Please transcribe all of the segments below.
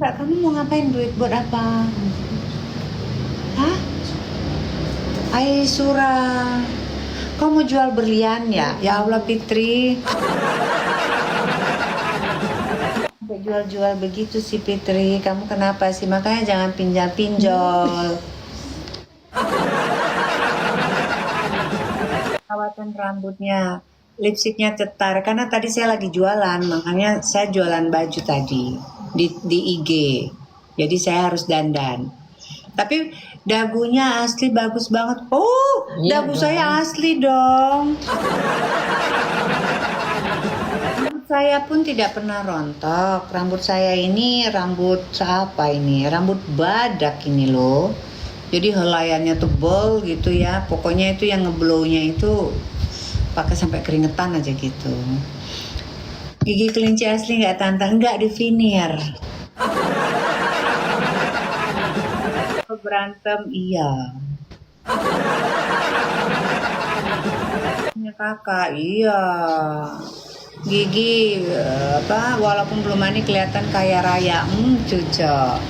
Mbak, kamu mau ngapain duit buat apa? Hah? Aisura, kamu mau jual berlian ya? Ya Allah Fitri. Sampai jual-jual begitu sih Fitri. Kamu kenapa sih? Makanya jangan pinjol-pinjol. Perawatan rambutnya, lipstiknya cetar. Karena tadi saya lagi jualan, makanya saya jualan baju tadi di IG. Jadi saya harus dandan. Tapi dagunya asli bagus banget. Oh, Iya dagu dong. saya asli dong. Rambut saya pun tidak pernah rontok. Rambut saya ini rambut apa ini? Rambut badak ini loh. Jadi helaiannya tebal gitu ya. Pokoknya itu yang ngeblownya itu pakai sampai keringetan aja gitu. Gigi kelinci asli nggak tantang, nggak di veneer. Berantem iya. Punya kakak iya. Gigi apa walaupun belum mandi kelihatan kaya raya. Cocok.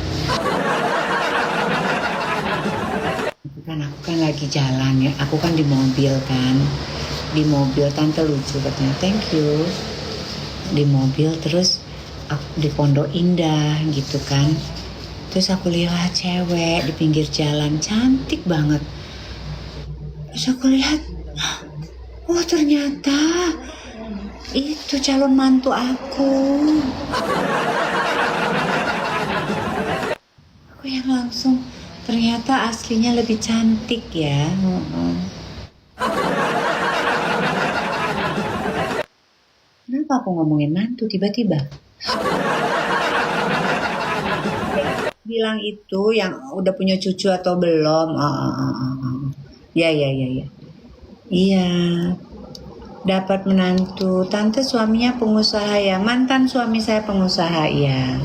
Kan aku kan lagi jalan ya. Aku kan di mobil kan. Di mobil tante lucu katanya. Thank you. Di mobil terus aku di Pondok Indah gitu kan. Terus aku lihat cewek di pinggir jalan cantik banget. Terus aku lihat, oh ternyata itu calon mantu aku. Aku yang langsung ternyata aslinya lebih cantik ya. Kenapa aku ngomongin mantu tiba-tiba? Bilang itu yang udah punya cucu atau belum? Ya ya ya ya. Iya. Dapat menantu. Tante suaminya pengusaha ya. Mantan suami saya pengusaha ya.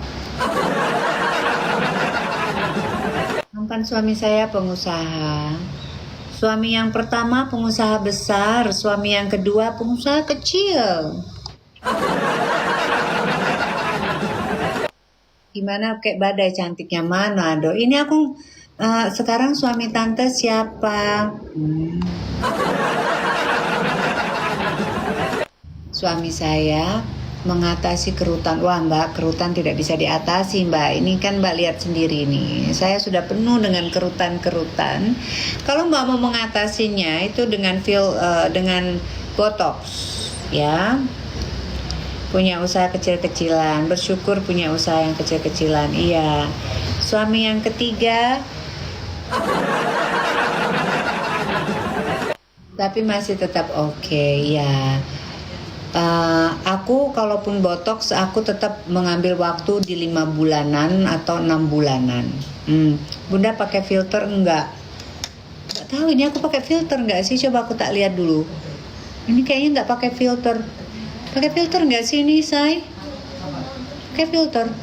Mantan suami saya pengusaha. Suami yang pertama pengusaha besar, suami yang kedua pengusaha kecil. Gimana kayak badai cantiknya mana do? Ini aku sekarang suami tante siapa? Suami saya mengatasi kerutan. Wah mbak, kerutan tidak bisa diatasi mbak. Ini kan mbak lihat sendiri nih. Saya sudah penuh dengan kerutan-kerutan. Kalau mbak mau mengatasinya itu dengan dengan botox, ya. Punya usaha kecil-kecilan, bersyukur punya usaha yang kecil-kecilan. Iya. Suami yang ketiga tapi masih tetap oke, ya. Aku kalaupun botox aku tetap mengambil waktu di 5 bulanan atau 6 bulanan. Bunda pakai filter enggak? Enggak tahu ini aku pakai filter enggak sih? Coba aku tak lihat dulu. Ini kayaknya enggak pakai filter. Pakai filter nggak sih ini, Say? Pakai filter.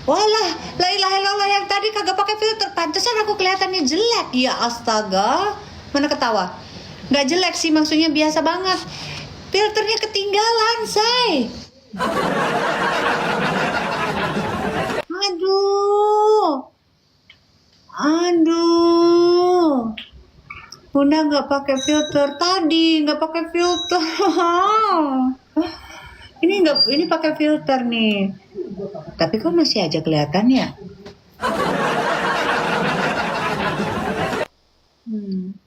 Walah, la ilaha illallah yang tadi kagak pakai filter. Pantesan aku kelihatannya jelek. Ya astaga. Mana ketawa? Nggak jelek sih, maksudnya biasa banget. Filternya ketinggalan, Say. Aduh. Aduh. Bunda nggak pakai filter tadi, nggak pakai filter. Ini pakai filter nih. Tapi kok masih aja kelihatan ya?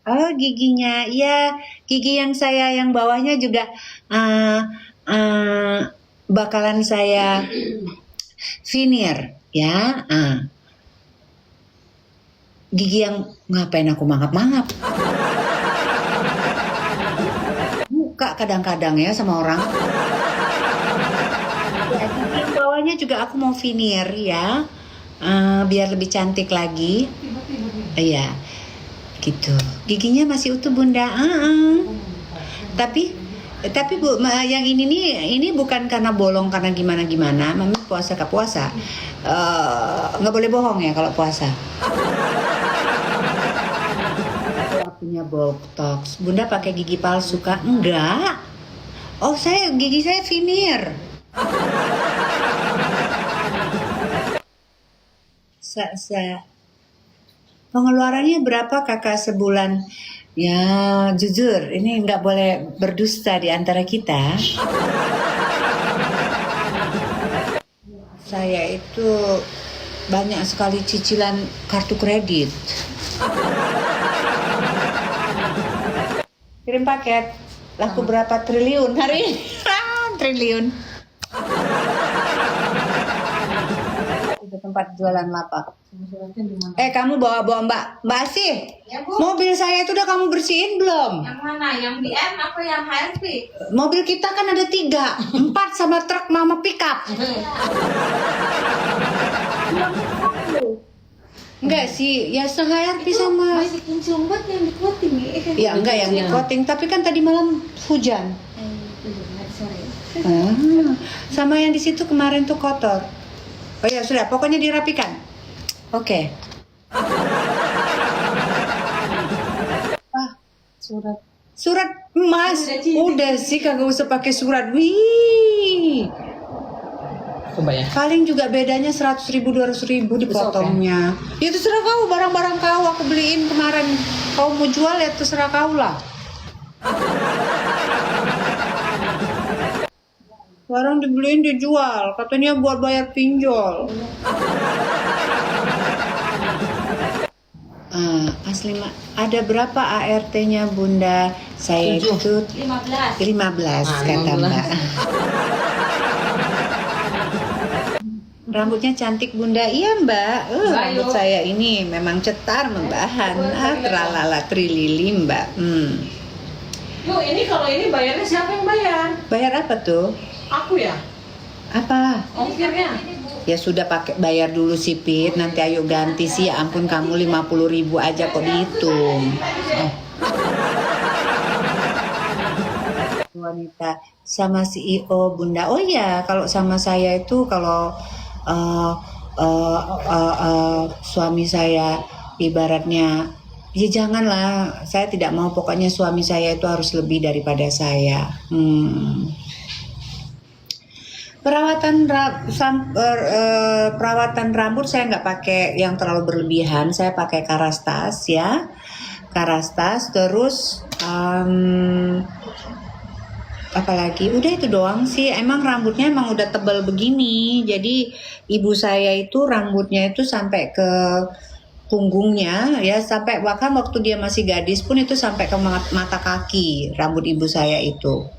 Oh giginya, ya gigi yang saya yang bawahnya juga bakalan saya veneer ya. Gigi yang ngapain aku mangap-mangap? Muka kadang-kadang ya sama orang. Ya, gigi yang bawahnya juga aku mau veneer ya, biar lebih cantik lagi. Iya, gitu. Giginya masih utuh bunda. Tapi bu, yang ini nih, ini bukan karena bolong karena gimana. Mami puasa ke puasa, nggak boleh bohong ya kalau puasa. Punya botox. Bunda pakai gigi palsu kah? Enggak. Oh gigi saya veneer. Pengeluarannya berapa kakak sebulan? Ya jujur, ini nggak boleh berdusta di antara kita. Saya itu banyak sekali cicilan kartu kredit. Kirim paket, laku berapa triliun hari ini? Triliun. Itu tempat jualan lapak. Kamu bawa Mbak Asih. Ya, Bu. Mobil saya itu udah kamu bersihin belum? Yang mana? Yang BM apa yang HRV? Mobil kita kan ada 3, 4 sama truk mama pickup. Enggak sih, ya se-HRV sama. Masih kinclong banget yang di coating Ya enggak yang di coating, tapi kan tadi malam hujan. Sama yang di situ kemarin tuh kotor. Oh ya sudah, pokoknya dirapikan. Oke. Surat Mas, udah sih kagak usah pakai surat. Wih. Paling juga bedanya 100.000 200.000 dipotongnya. Ya terserah kau, barang-barang kau aku beliin kemarin. Kau mau jual ya terserah kau lah. Barang dibeliin dijual, katanya buat bayar pinjol. Asli ada berapa ART-nya Bunda? Saya 7. itu 15 kata Mbak. Rambutnya cantik Bunda. Iya Mbak. Rambut saya ini memang cetar membahan. Teralala trilili Mbak. Yuk, ini kalau ini bayarnya siapa yang bayar? Bayar apa tuh? Aku ya? Apa? Ongkirnya? Ya sudah pakai bayar dulu sih Pit. Nanti ayo ganti sih. Ya ampun kamu 50.000 aja kok dihitung. Wanita sama CEO Bunda. Oh ya, kalau sama saya itu kalau suami saya ibaratnya ya janganlah, saya tidak mau, pokoknya suami saya itu harus lebih daripada saya. Perawatan rambut saya nggak pakai yang terlalu berlebihan, saya pakai Karastas ya, Karastas terus apalagi udah itu doang sih. Emang rambutnya emang udah tebal begini, jadi ibu saya itu rambutnya itu sampai ke punggungnya ya, sampai bahkan waktu dia masih gadis pun itu sampai ke mata kaki rambut ibu saya itu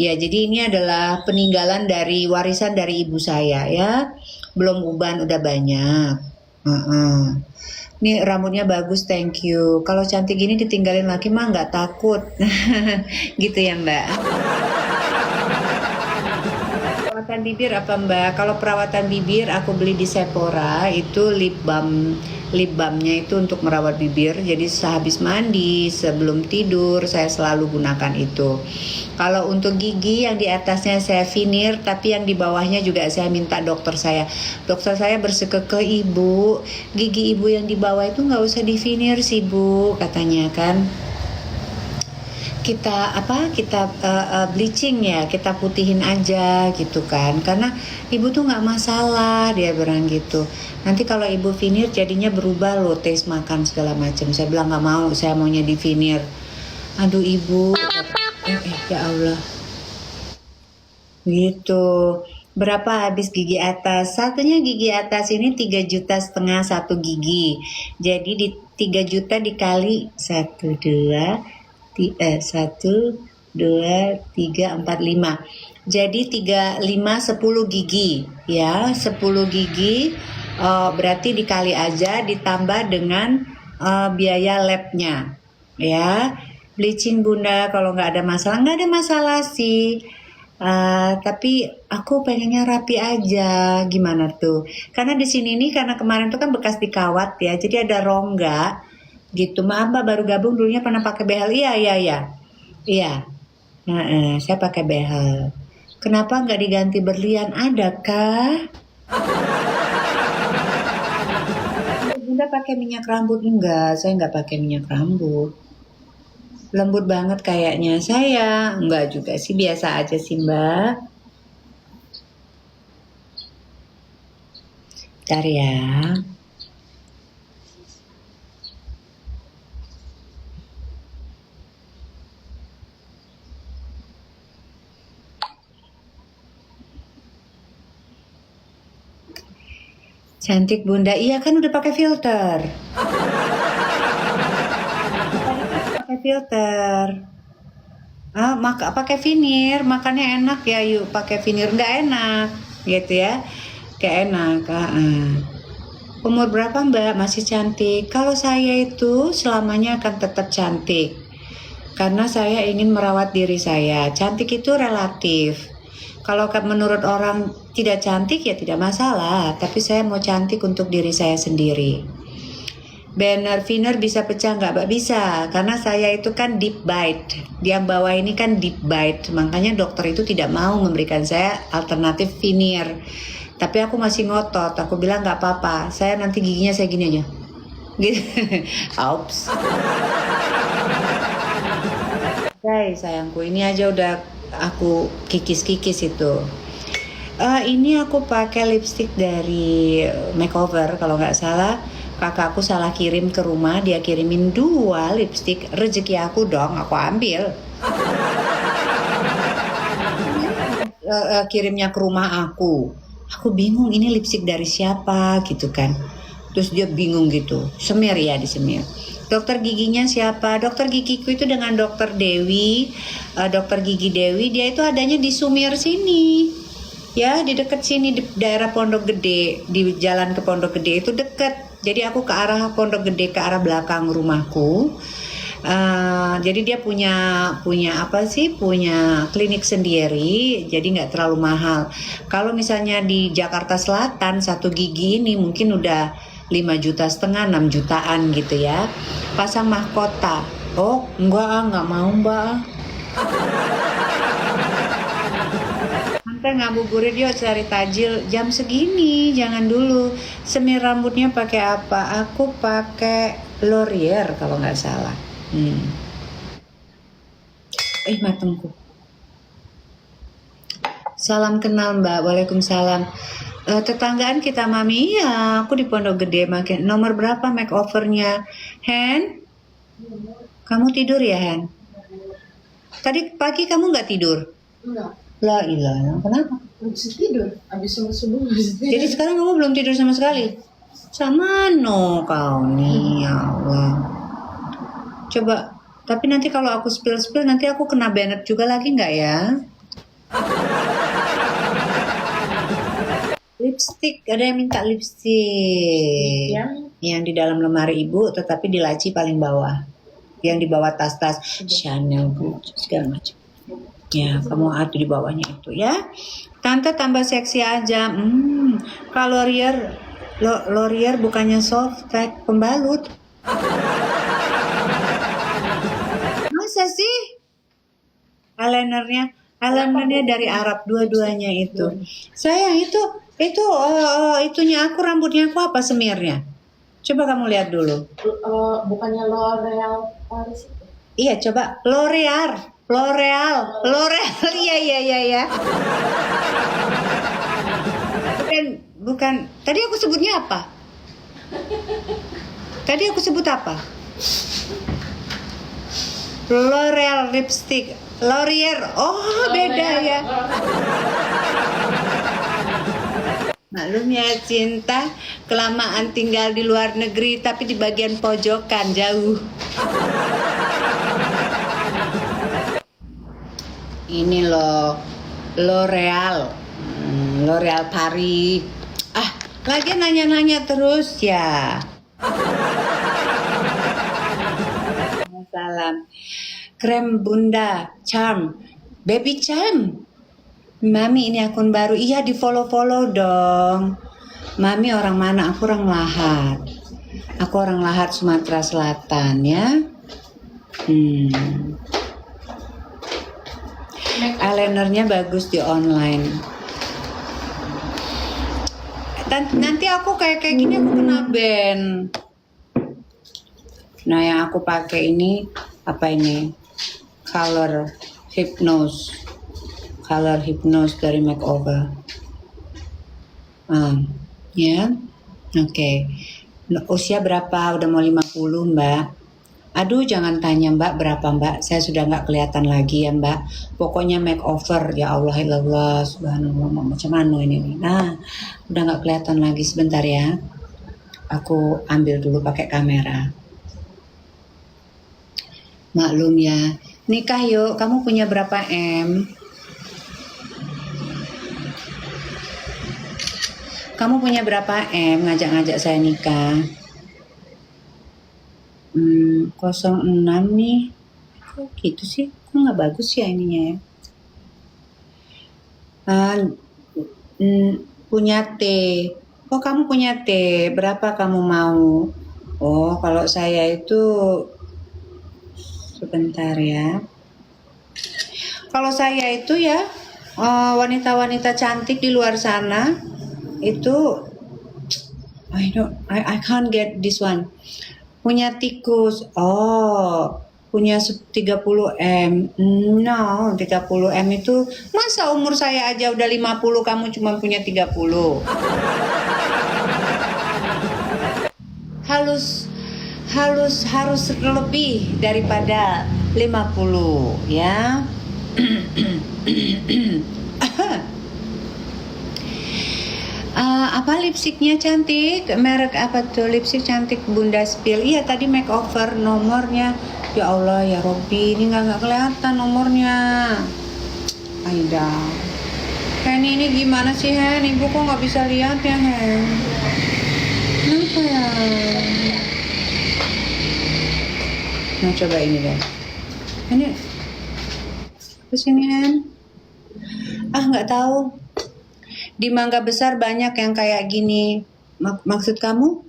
ya. Jadi ini adalah peninggalan dari warisan dari ibu saya ya, belum uban udah banyak. Nih rambutnya bagus, thank you. Kalau cantik gini ditinggalin laki mah nggak takut. Gitu ya Mbak. Perawatan bibir apa Mbak? Kalau perawatan bibir aku beli di Sephora itu lip balm. Lip balmnya itu untuk merawat bibir. Jadi sehabis mandi, sebelum tidur saya selalu gunakan itu. Kalau untuk gigi yang di atasnya saya veneer, tapi yang di bawahnya juga saya minta dokter saya. Dokter saya bersekekeh ibu, gigi ibu yang di bawah itu nggak usah di veneer sih Bu, katanya kan. Kita bleaching ya, kita putihin aja gitu kan, karena ibu tuh nggak masalah, dia bilang gitu. Nanti kalau ibu veneer jadinya berubah loh, taste makan segala macam. Saya bilang nggak mau, saya maunya di veneer. Aduh ibu, ya Allah gitu. Berapa habis gigi atas? Satunya gigi atas ini 3,5 juta satu gigi. Jadi di 3 juta dikali 1 2 1 2 3 4 5. Jadi 35 10 gigi ya, 10 gigi berarti dikali aja ditambah dengan biaya labnya ya. Bleaching Bunda kalau nggak ada masalah sih. Tapi aku pengennya rapi aja, gimana tuh? Karena di sini nih, karena kemarin tuh kan bekas dikawat ya, jadi ada rongga gitu. Maaf Mbak, baru gabung, dulunya pernah pakai behel. Iya. Saya pakai behel. Kenapa nggak diganti berlian? Adakah? Bunda pakai minyak rambut? Enggak, saya nggak pakai minyak rambut. Lembut banget kayaknya saya. Enggak juga sih, biasa aja sih Mbak. Bentar ya. Cantik bunda, iya kan udah pakai filter. Pakai filter. Pakai veneer, makannya enak ya, yuk pakai veneer. Nggak enak gitu ya, nggak enak. Umur berapa mbak? Masih cantik. Kalau saya itu selamanya akan tetap cantik, karena saya ingin merawat diri saya. Cantik itu relatif. Kalau menurut orang tidak cantik ya tidak masalah, tapi saya mau cantik untuk diri saya sendiri. Banner veneer bisa pecah nggak mbak? Bisa, karena saya itu kan deep bite. Yang bawah ini kan deep bite, makanya dokter itu tidak mau memberikan saya alternatif veneer. Tapi aku masih ngotot, aku bilang nggak apa-apa, saya nanti giginya saya gini aja gitu. Aups. Guys sayangku, ini aja udah aku kikis-kikis itu. Ini aku pakai lipstick dari Makeover kalau nggak salah. Kakakku salah kirim ke rumah, dia kirimin 2 lipstick. Rezeki aku dong, aku ambil. Kirimnya ke rumah aku bingung ini lipstick dari siapa gitu kan. Terus dia bingung gitu, semir ya, disemir. Dokter giginya siapa? Dokter gigiku itu dengan dokter Dewi, dokter gigi Dewi, dia itu adanya di Sumir sini ya, di dekat sini, di daerah Pondok Gede, di jalan ke Pondok Gede itu deket. Jadi aku ke arah Pondok Gede, ke arah belakang rumahku. Jadi dia punya apa sih? Punya klinik sendiri, jadi nggak terlalu mahal. Kalau misalnya di Jakarta Selatan, satu gigi ini mungkin udah 5,5 juta, 6 jutaan gitu ya. Pasang mahkota. Oh nggak mau mbak. Sampai ngabuburit yuk cari tajil jam segini, jangan dulu. Semir rambutnya pakai apa? Aku pakai Laurier kalau nggak salah. Matengku. Salam kenal mbak. Waalaikumsalam. Tetanggaan kita mami, ya aku di Pondok Gede. Makin nomor berapa makeovernya? Hen, kamu tidur ya Hen? Tadi pagi kamu nggak tidur? Enggak. La ilah, kenapa? Bisa tidur. Abis subuh bisa tidur. Jadi sekarang kamu belum tidur sama sekali? Sama no kau nih, ya Allah. Coba, tapi nanti kalau aku spill nanti aku kena banned juga lagi nggak ya? Lipstick, ada yang minta lipstick. Yang di dalam lemari ibu, tetapi di laci paling bawah. Yang di bawah tas-tas Chanel, Gucci, segala macam. Ya, kamu ada di bawahnya itu ya. Tante tambah seksi aja. Kalau Laurier bukannya soft pack, pembalut. Masa sih? Eyelinernya dari Arab dua-duanya itu. Sayang itunya aku, rambutnya aku apa semirnya? Coba kamu lihat dulu. Bukannya L'Oreal Paris itu? Iya, coba L'Oreal, iya. Bukan. Tadi aku sebutnya apa? L'Oreal lipstick, Laurier. Oh, beda ya. Maklum ya cinta, kelamaan tinggal di luar negeri tapi di bagian pojokan jauh. Ini loh, L'Oreal Paris. Lagi nanya-nanya terus ya. Salam. Krem bunda, Charm, Baby Charm. Mami ini akun baru, iya di follow dong. Mami orang mana? Aku orang Lahat. Sumatera Selatan ya. Eyelinernya bagus di online. Nanti aku kayak gini aku kena ban. Nah yang aku pakai ini apa ini? Color Hypnose dari Makeover. Ya, oke. Usia berapa? Udah mau 50 mbak. Aduh, jangan tanya Mbak berapa Mbak. Saya sudah nggak kelihatan lagi ya Mbak. Pokoknya makeover. Ya Allah, ilallah, subhanallah. Macam mana ini nih? Nah, udah nggak kelihatan lagi. Sebentar ya. Aku ambil dulu pakai kamera. Maklum ya. Nikah yuk. Kamu punya berapa M? Kamu punya berapa M ngajak-ngajak saya nikah? 06 nih. Kok gitu sih? Kok nggak bagus ya ininya ya? Punya T. Oh, kamu punya T. Berapa kamu mau? Oh, kalau saya itu sebentar ya. Kalau saya itu ya wanita-wanita cantik di luar sana itu I can't get this one. Punya tikus. Oh, punya 30 M. No, 30 M itu masa umur saya aja udah 50 kamu cuma punya 30. Harus lebih daripada 50 ya. Apa lipstiknya cantik? Merek apa tuh? Lipstik cantik Bunda Spill. Iya tadi makeover nomornya. Ya Allah ya Robby, ini nggak kelihatan nomornya. Aida. Hen ini gimana sih Hen? Ibu kok nggak bisa lihat ya Hen? Kenapa ya? Nah coba ini deh. Ini apa sih ini Hen? Nggak tahu. Di Mangga Besar banyak yang kayak gini. Maksud kamu?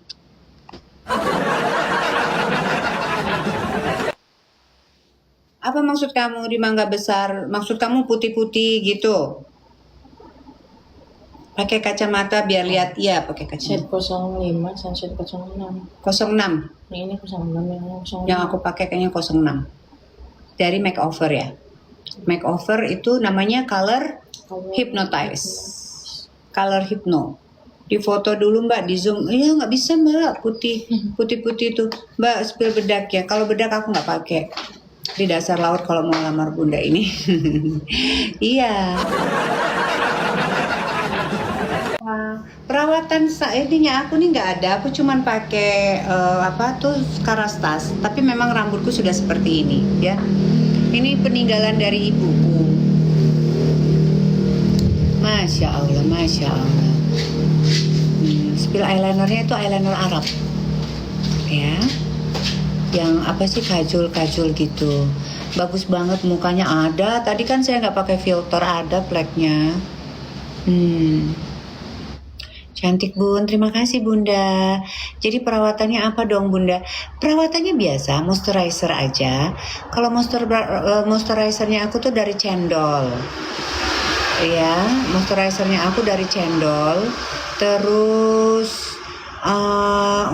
Apa maksud kamu di Mangga Besar? Maksud kamu putih-putih gitu? Pakai kacamata biar lihat. Iya, pakai Set kacamata. 05, sunset 06. 06. Ini 06 yang 06. Yang aku pakai kayaknya 06. Dari makeover ya. Makeover itu namanya color hypnotize. Color hypno. Di foto dulu Mbak, di zoom. Iya nggak bisa Mbak, putih itu. Mbak spill bedak ya. Kalau bedak aku nggak pakai. Di dasar laut kalau mau lamar Bunda ini. Iya. Perawatan ininya aku nih nggak ada. Aku cuman pakai Karastas. Tapi memang rambutku sudah seperti ini ya. Ini peninggalan dari ibuku. Masya Allah, Masya Allah. Spill eyelinernya itu eyeliner Arab. Ya. Yang apa sih kajul gitu. Bagus banget mukanya ada. Tadi kan saya nggak pakai filter, ada fleknya. Cantik Bun, terima kasih Bunda. Jadi perawatannya apa dong Bunda? Perawatannya biasa, moisturizer aja. Kalau moisturizernya aku tuh dari Cendol. Ya, moisturizernya aku dari Cendol. Terus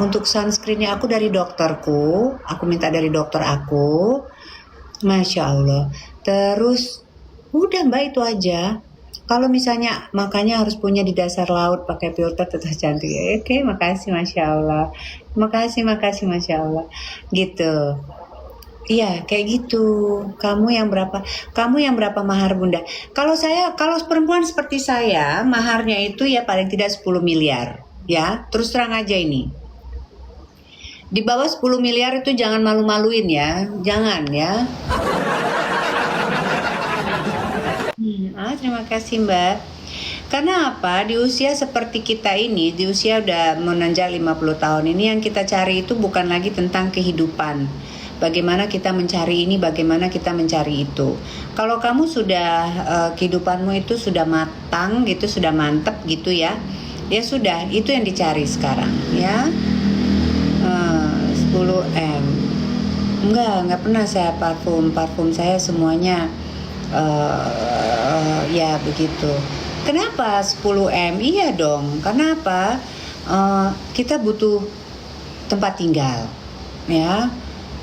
untuk sunscreennya aku dari dokterku. Aku minta dari dokter aku. Masya Allah. Terus udah Mbak itu aja. Kalau misalnya makanya harus punya di dasar laut pakai filter tetap cantik. Oke, makasih Masya Allah. Makasih Masya Allah. Gitu. Iya, kayak gitu. Kamu yang berapa mahar Bunda? Kalau perempuan seperti saya, maharnya itu ya paling tidak 10 miliar. Ya, terus terang aja ini. Di bawah 10 miliar itu jangan malu-maluin ya. Jangan ya. Terima kasih Mbak. Karena apa? Di usia seperti kita ini, di usia udah menanjak 50 tahun ini yang kita cari itu bukan lagi tentang kehidupan. Bagaimana kita mencari ini, bagaimana kita mencari itu. Kalau kamu sudah kehidupanmu itu sudah matang gitu, sudah mantep gitu ya. Ya sudah, itu yang dicari sekarang ya. 10 M. Enggak pernah saya parfum saya semuanya ya begitu. Kenapa 10 M? Iya dong. Kenapa? Kita butuh tempat tinggal, ya.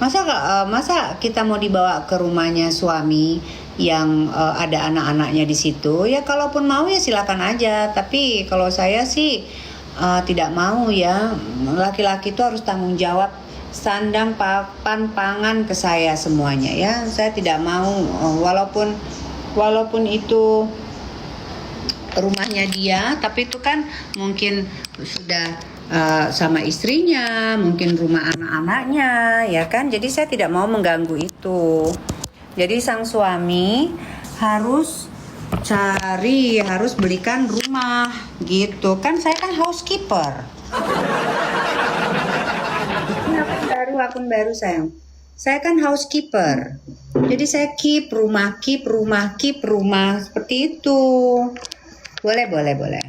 Masa kita mau dibawa ke rumahnya suami yang ada anak-anaknya di situ? Ya kalaupun mau ya silakan aja. Tapi kalau saya sih tidak mau ya. Laki-laki itu harus tanggung jawab sandang papan pangan ke saya semuanya ya. Saya tidak mau walaupun itu rumahnya dia, tapi itu kan mungkin sudah sama istrinya, mungkin rumah anak-anaknya ya kan. Jadi saya tidak mau mengganggu itu. Jadi sang suami harus belikan rumah gitu kan. Saya kan housekeeper. Ini akun baru sayang. Saya kan housekeeper. Jadi saya keep rumah seperti itu. Boleh.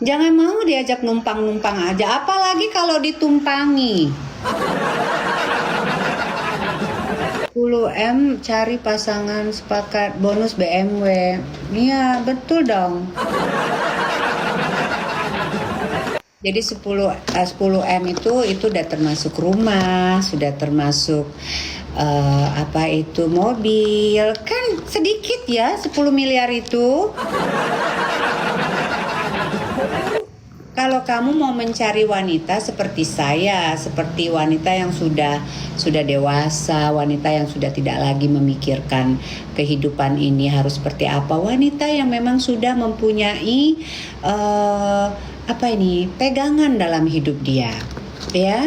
Jangan mau diajak numpang aja, apalagi kalau ditumpangi. 10M cari pasangan sepakat bonus BMW. Iya, betul dong. Jadi 10M itu udah termasuk rumah, sudah termasuk mobil. Kan sedikit ya 10 miliar itu. Kalau kamu mau mencari wanita seperti saya, seperti wanita yang sudah dewasa, wanita yang sudah tidak lagi memikirkan kehidupan ini harus seperti apa, wanita yang memang sudah mempunyai pegangan dalam hidup dia, ya.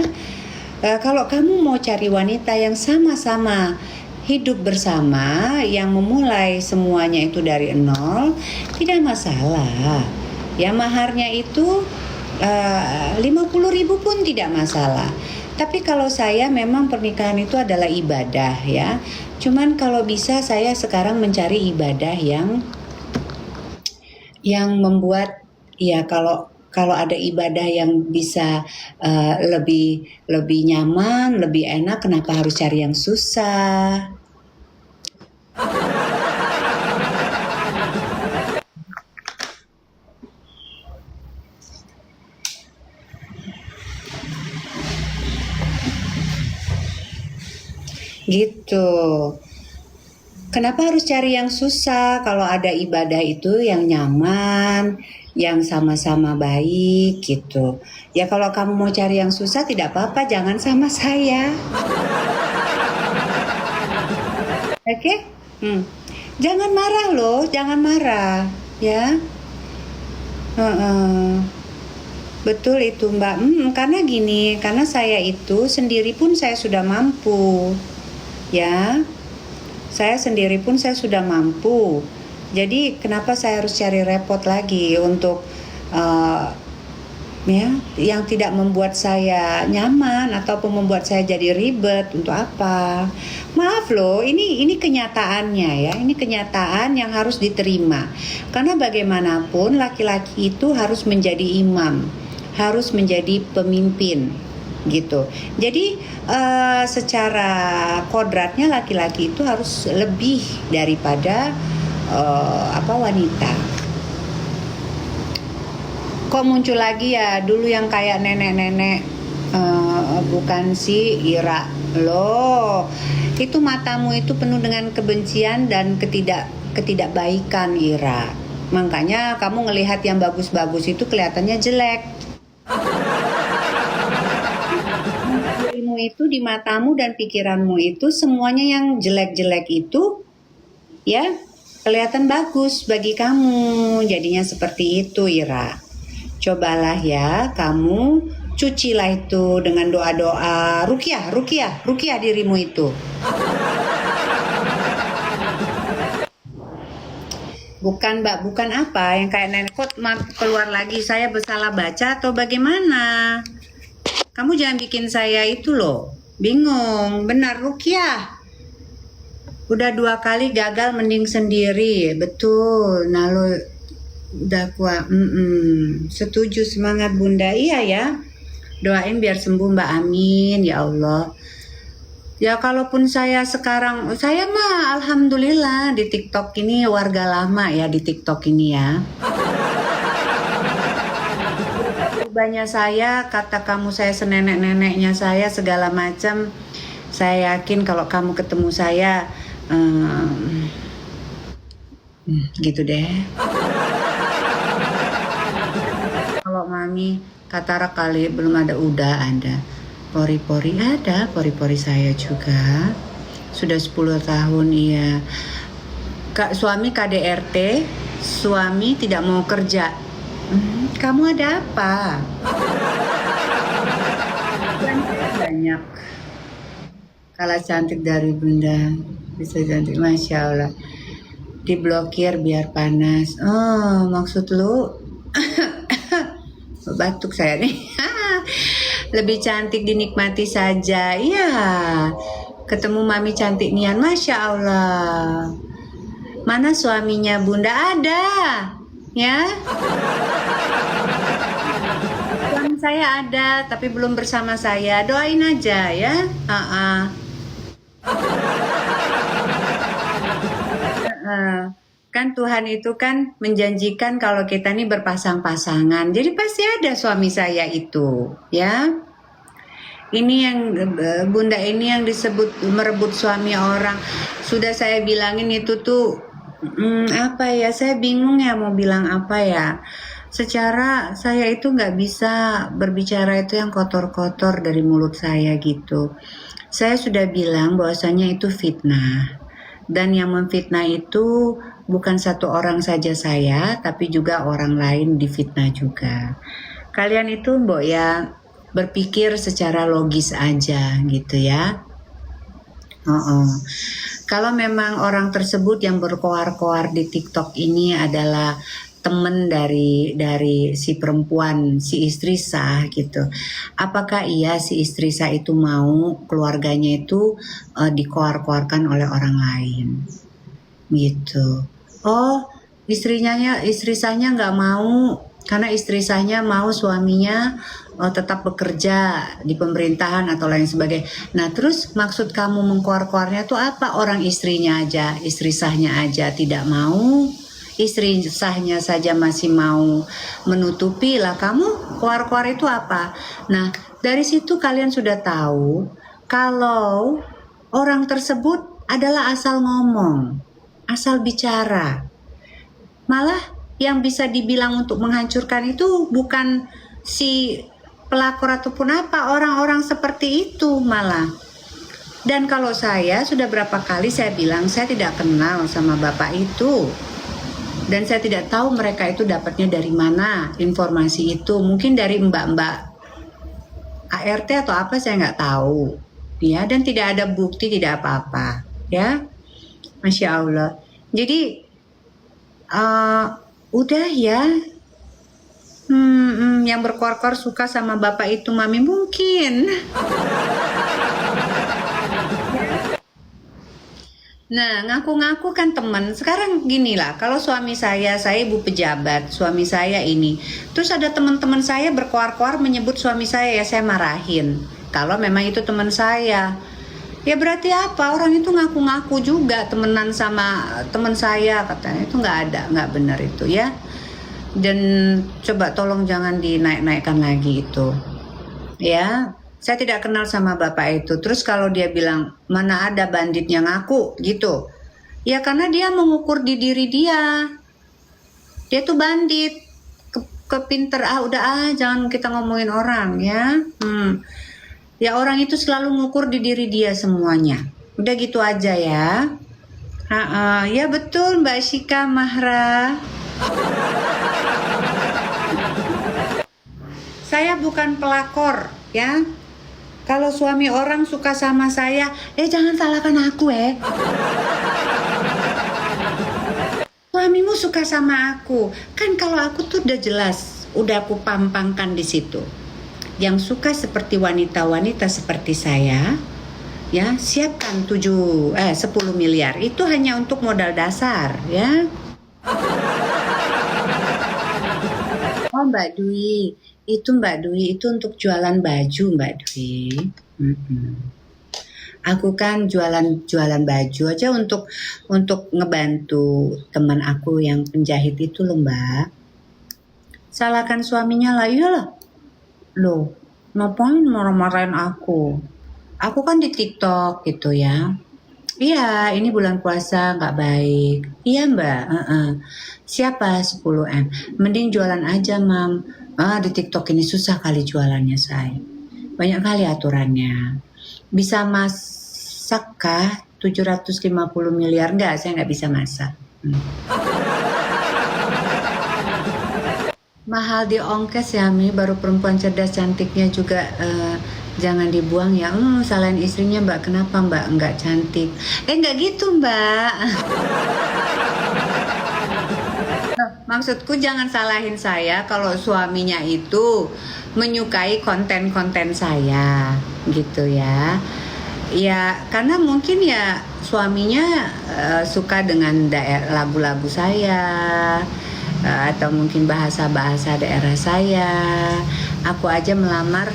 Kalau kamu mau cari wanita yang sama-sama hidup bersama, yang memulai semuanya itu dari nol, tidak masalah. Ya, maharnya itu 50.000 pun tidak masalah. Tapi kalau saya memang pernikahan itu adalah ibadah ya. Cuman kalau bisa saya sekarang mencari ibadah yang membuat ya, kalau ada ibadah yang bisa lebih nyaman, lebih enak, kenapa harus cari yang susah? Gitu. Kenapa harus cari yang susah kalau ada ibadah itu yang nyaman, yang sama-sama baik gitu. Ya kalau kamu mau cari yang susah tidak apa-apa, jangan sama saya. Oke? Jangan marah loh, jangan marah ya. Betul itu Mbak. Karena gini, karena saya itu sendiri pun saya sudah mampu. Ya, saya sendiri pun saya sudah mampu. Jadi kenapa saya harus cari repot lagi untuk yang tidak membuat saya nyaman ataupun membuat saya jadi ribet, untuk apa? Maaf loh, ini kenyataannya ya. Ini kenyataan yang harus diterima. Karena bagaimanapun laki-laki itu harus menjadi imam, harus menjadi pemimpin. Gitu. Jadi secara kodratnya laki-laki itu harus lebih daripada wanita. Kok muncul lagi ya dulu yang kayak nenek-nenek, bukan si Ira loh. Itu matamu itu penuh dengan kebencian dan ketidakbaikan Ira. Makanya kamu ngelihat yang bagus-bagus itu kelihatannya jelek. Itu di matamu dan pikiranmu itu semuanya yang jelek-jelek itu ya kelihatan bagus bagi kamu. Jadinya seperti itu Ira. Cobalah ya kamu cucilah itu dengan doa-doa, ruqyah dirimu itu. Bukan Mbak, bukan apa yang kayak nenek kok keluar lagi, saya bersalah baca atau bagaimana? Kamu jangan bikin saya itu loh, bingung. Benar ruqyah. Udah 2 kali gagal mending sendiri, betul. Nah lo udah kuat. Setuju, semangat Bunda. Iya ya. Doain biar sembuh Mbak, amin ya Allah. Ya kalaupun saya sekarang, saya mah alhamdulillah di TikTok ini warga lama ya di TikTok ini ya. Banyak saya, kata kamu saya senenek-neneknya saya segala macam. Saya yakin kalau kamu ketemu saya gitu deh. Kalau Mami katarak kali belum ada, udah ada. Pori-pori ada, pori-pori saya juga. Sudah 10 tahun iya. Suami KDRT, suami tidak mau kerja. Kamu ada apa? Banyak. Kalah cantik dari bunda, bisa cantik, masya Allah. Diblokir biar panas. Oh, maksud lu batuk saya nih. Lebih cantik dinikmati saja. Iya. Ketemu mami cantik nian, masya Allah. Mana suaminya bunda? Ada. Ya. Suami saya ada, tapi belum bersama saya. Doain aja ya. Kan Tuhan itu kan menjanjikan kalau kita nih berpasang-pasangan. Jadi pasti ada suami saya itu, ya. Ini yang bunda ini yang disebut merebut suami orang. Sudah saya bilangin itu tuh apa ya? Saya bingung ya mau bilang apa ya. Secara saya itu nggak bisa berbicara itu yang kotor-kotor dari mulut saya gitu. Saya sudah bilang bahwasanya itu fitnah. Dan yang memfitnah itu bukan satu orang saja saya, tapi juga orang lain difitnah juga. Kalian itu mbok ya berpikir secara logis aja gitu ya. Kalau memang orang tersebut yang berkoar-koar di TikTok ini adalah teman dari si perempuan, si istri sah gitu. Apakah iya si istri sah itu mau keluarganya itu dikoar-koarkan oleh orang lain? Gitu. Oh, istri sahnya nggak mau karena istri sahnya mau suaminya tetap bekerja di pemerintahan atau lain sebagainya. Nah, terus maksud kamu mengkoar-koarnya tuh apa? Orang istrinya aja, istri sahnya aja tidak mau. Istri sahnya saja masih mau menutupi lah, kamu koar-koar itu apa? Nah, dari situ kalian sudah tahu kalau orang tersebut adalah asal ngomong, asal bicara. Malah yang bisa dibilang untuk menghancurkan itu bukan si pelakor ataupun apa, orang-orang seperti itu malah. Dan kalau saya sudah berapa kali saya bilang saya tidak kenal sama bapak itu. Dan saya tidak tahu mereka itu dapatnya dari mana informasi itu. Mungkin dari mbak-mbak ART atau apa, saya nggak tahu. Ya, dan tidak ada bukti, tidak apa-apa. Ya, masya Allah. Jadi udah ya. Yang berkoar-koar suka sama bapak itu mami mungkin. Nah, ngaku-ngaku kan teman. Sekarang gini lah, kalau suami saya ibu pejabat, suami saya ini. Terus ada teman-teman saya berkoar-koar menyebut suami saya, ya saya marahin. Kalau memang itu teman saya. Ya berarti apa? Orang itu ngaku-ngaku juga temenan sama teman saya, katanya. Itu nggak ada, nggak benar itu ya. Dan coba tolong jangan dinaik-naikkan lagi itu. Ya. Saya tidak kenal sama bapak itu. Terus kalau dia bilang, mana ada banditnya ngaku gitu. Ya karena dia mengukur di diri dia. Dia tuh bandit. Kepinter, jangan kita ngomongin orang ya. Ya orang itu selalu mengukur di diri dia semuanya. Udah gitu aja ya. Ya betul Mbak Shika Mahra. Saya bukan pelakor ya. Kalau suami orang suka sama saya, jangan salahkan aku Suamimu suka sama aku. Kan kalau aku tuh udah jelas, udah aku pampangkan di situ. Yang suka seperti wanita-wanita seperti saya, ya, siapkan 10 miliar. Itu hanya untuk modal dasar, ya. Oh, Mbak Dwi. Mbak Dwi itu untuk jualan baju Mbak Dwi. Aku kan jualan baju aja untuk ngebantu teman aku yang penjahit itu loh Mbak. Salahkan suaminya lah, iyalah. Loh, ngapain marah-marahin aku? Aku kan di TikTok gitu ya. Iya, ini bulan puasa nggak baik. Iya Mbak. Siapa 10M? Mending jualan aja Mam. Di TikTok ini susah kali jualannya say. banyak kali aturannya. Bisa masak kah 750 miliar? Enggak, saya nggak bisa masak. Mahal di ongkes ya Mi, baru perempuan cerdas cantiknya juga jangan dibuang ya. Salahin istrinya Mbak, kenapa Mbak nggak cantik? Nggak gitu Mbak. Maksudku jangan salahin saya kalau suaminya itu menyukai konten-konten saya gitu ya. Ya karena mungkin ya suaminya suka dengan lagu-lagu saya, atau mungkin bahasa-bahasa daerah saya. Aku aja melamar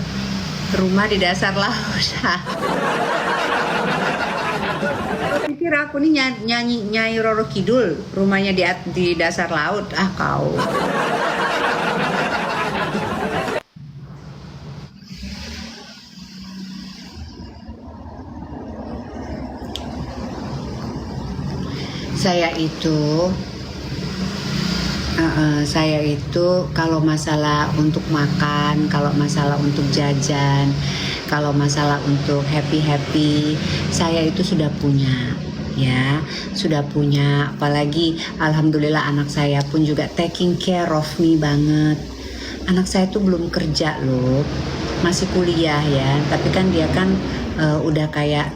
rumah di dasar laut. Pikir aku nih nyanyi Roro Kidul, rumahnya di dasar laut. Kau. Saya itu kalau masalah untuk makan, kalau masalah untuk jajan, kalau masalah untuk happy, saya itu sudah punya, ya, sudah punya. Apalagi alhamdulillah anak saya pun juga taking care of me banget. Anak saya tuh belum kerja loh, masih kuliah ya, tapi kan dia kan udah kayak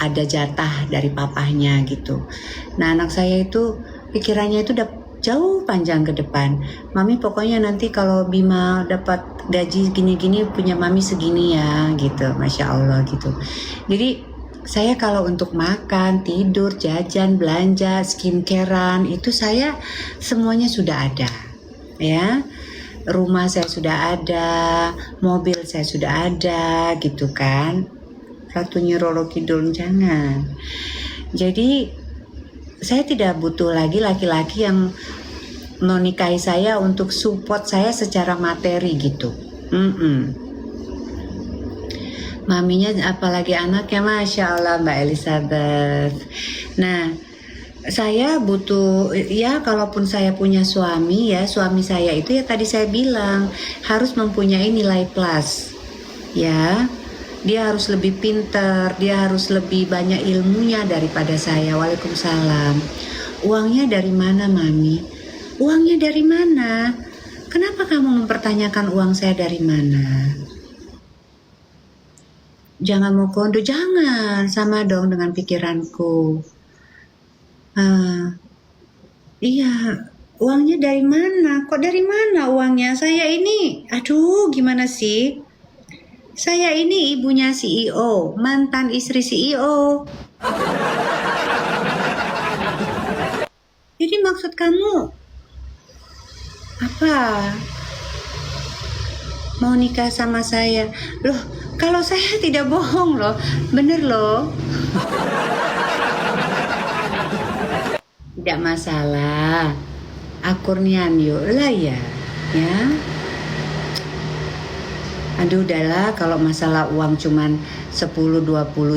ada jatah dari papahnya gitu. Nah anak saya itu pikirannya itu udah jauh panjang ke depan. Mami pokoknya nanti kalau Bima dapat gaji gini-gini punya mami segini ya gitu, Masya Allah gitu. Jadi saya kalau untuk makan, tidur, jajan, belanja, skincarean itu saya semuanya sudah ada ya. Rumah saya sudah ada, mobil saya sudah ada gitu kan. Satunya Roro Kidul jangan. Jadi saya tidak butuh lagi laki-laki yang menikahi saya untuk support saya secara materi gitu. Maminya apalagi anaknya Masya Allah Mbak Elizabeth. Nah saya butuh ya, kalaupun saya punya suami ya, suami saya itu ya tadi saya bilang harus mempunyai nilai plus ya. Dia harus lebih pintar, dia harus lebih banyak ilmunya daripada saya. Waalaikumsalam. Uangnya dari mana, Mami? Uangnya dari mana? Kenapa kamu mempertanyakan uang saya dari mana? Jangan mau kondo, jangan. Sama dong dengan pikiranku. Iya, uangnya dari mana? Kok dari mana uangnya? Saya ini, aduh gimana sih? Saya ini ibunya CEO, mantan istri CEO. Jadi maksud kamu apa? Mau nikah sama saya? Loh, kalau saya tidak bohong loh, bener loh. Tidak masalah. Akurnian yuk lah ya. Aduh udahlah, kalau masalah uang cuman 10-20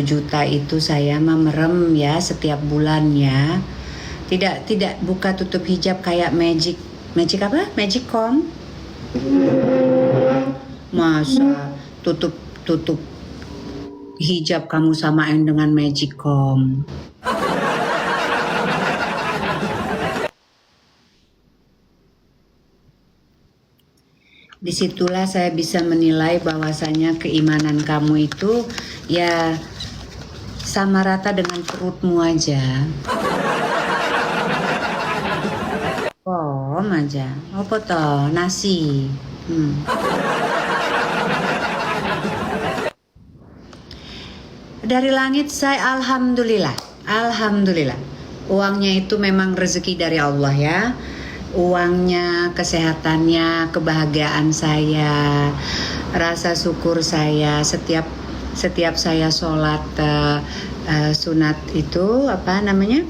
juta itu saya mah merem ya setiap bulan ya. Tidak buka tutup hijab kayak magic apa? Magicom. Masa tutup hijab kamu samain dengan Magicom? Disitulah saya bisa menilai bahwasanya keimanan kamu itu ya sama rata dengan perutmu aja. Aja. Apa toh? Nasi. Dari langit saya alhamdulillah. Uangnya itu memang rezeki dari Allah ya. Uangnya, kesehatannya, kebahagiaan saya, rasa syukur saya setiap saya sholat sunat itu apa namanya?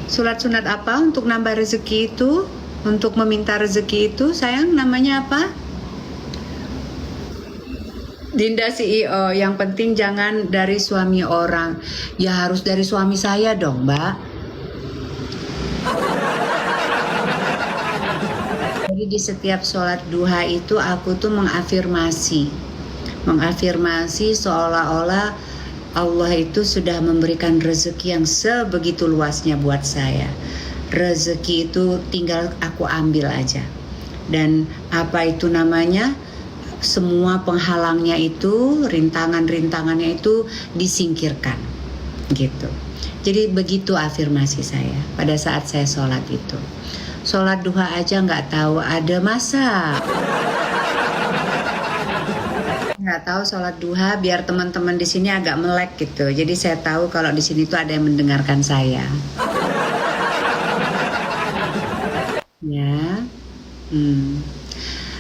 Sunat apa untuk nambah rezeki itu, untuk meminta rezeki itu, sayang namanya apa? Dinda CEO, yang penting jangan dari suami orang. Ya harus dari suami saya dong, Mbak. Jadi di setiap sholat duha itu aku tuh mengafirmasi mengafirmasi seolah-olah Allah itu sudah memberikan rezeki yang sebegitu luasnya buat saya. Rezeki itu tinggal aku ambil aja. Dan apa itu namanya? Semua penghalangnya itu, rintangannya itu disingkirkan. Gitu. Jadi begitu afirmasi saya pada saat saya sholat itu. Sholat duha aja nggak tahu ada masa. Nggak tahu sholat duha biar teman-teman di sini agak melek gitu. Jadi saya tahu kalau di sini tuh ada yang mendengarkan saya. Ya.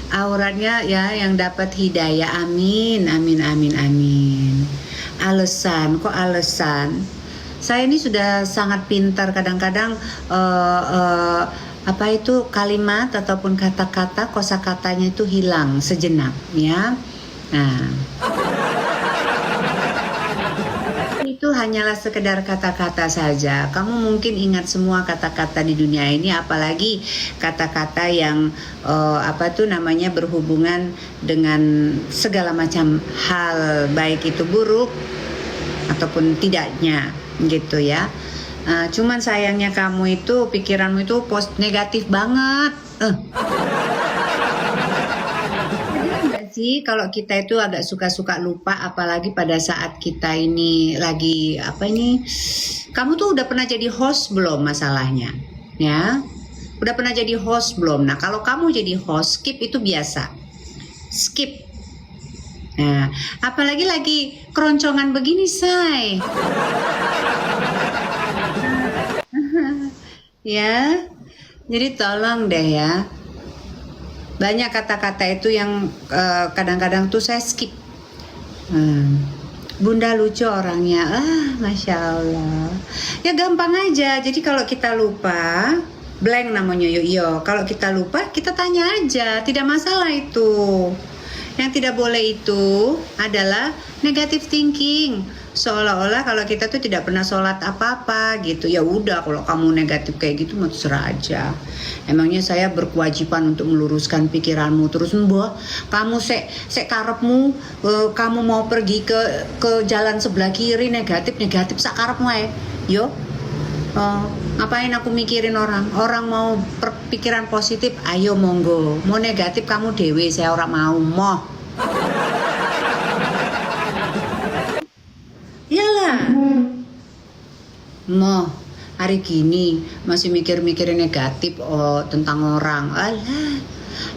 Auratnya ya yang dapat hidayah, amin, amin, amin, amin. Alasan, kok alasan? Saya ini sudah sangat pintar kadang-kadang apa itu kalimat ataupun kata-kata kosakatanya itu hilang sejenak ya. Nah, itu hanyalah sekedar kata-kata saja. Kamu mungkin ingat semua kata-kata di dunia ini, apalagi kata-kata yang apa tuh namanya berhubungan dengan segala macam hal, baik itu buruk ataupun tidaknya, gitu ya. Cuman sayangnya kamu itu pikiranmu itu negatif banget. Sih kalau kita itu agak suka-suka lupa, apalagi pada saat kita ini lagi apa ini, kamu tuh udah pernah jadi host belum masalahnya ya, udah pernah jadi host belum? Nah kalau kamu jadi host skip itu biasa, skip. Nah apalagi lagi keroncongan begini say ya, jadi tolong deh ya. Banyak kata-kata itu yang kadang-kadang tuh saya skip. Bunda lucu orangnya, Masya Allah. Ya gampang aja, jadi kalau kita lupa, blank namanya yo. Kalau kita lupa, kita tanya aja, tidak masalah itu. Yang tidak boleh itu adalah negative thinking. Seolah-olah kalau kita tuh tidak pernah sholat apa-apa gitu. Ya udah kalau kamu negatif kayak gitu mau terserah aja. Emangnya saya berkewajiban untuk meluruskan pikiranmu terus mbah. Kamu sek karepmu kamu mau pergi ke jalan sebelah kiri negatif sakarepmu ae. Yo. Ngapain aku mikirin orang? Orang mau pikiran positif, ayo monggo. Mau negatif kamu dewe, saya orang mau moh. Iyalah. Moh, hari gini masih mikir-mikirin negatif tentang orang. Alah,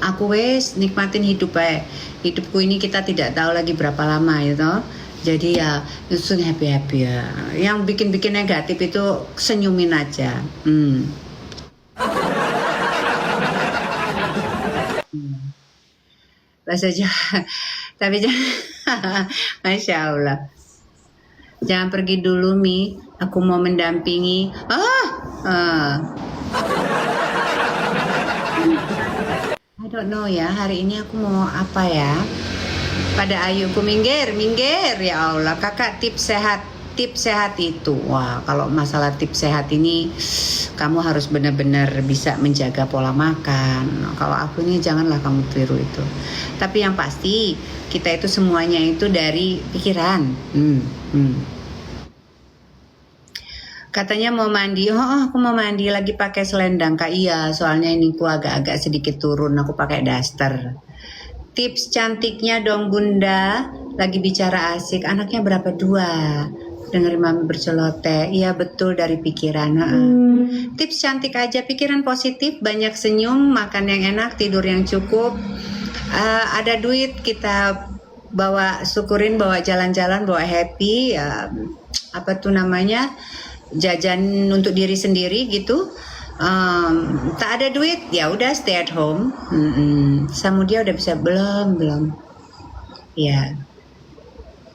aku wes nikmatin hidup aja. Hidupku ini kita tidak tahu lagi berapa lama gitu. Jadi ya justru happy ya. Yang bikin negatif itu senyumin aja. Bahasa Jawa. Tapi jangan, Masya Allah. Jangan pergi dulu Mi, aku mau mendampingi. I don't know ya, hari ini aku mau apa ya. Pada Ayuku minggir ya Allah. Kakak tips sehat itu. Wah, kalau masalah tips sehat ini kamu harus benar-benar bisa menjaga pola makan. Kalau aku ini janganlah kamu tiru itu. Tapi yang pasti kita itu semuanya itu dari pikiran. Katanya mau mandi. Aku mau mandi lagi pakai selendang Kak. Iya, soalnya ini ku agak-agak sedikit turun, aku pakai daster. Tips cantiknya dong Bunda. Lagi bicara asik. Anaknya berapa? 2. Dengerin mami berceloteh. Iya betul, dari pikiran. Tips cantik aja, pikiran positif, banyak senyum, makan yang enak, tidur yang cukup. Ada duit kita bawa, syukurin, bawa jalan-jalan, bawa happy. Apa tuh namanya, jajan untuk diri sendiri gitu. Tak ada duit ya udah stay at home. Sama dia udah bisa belum ya.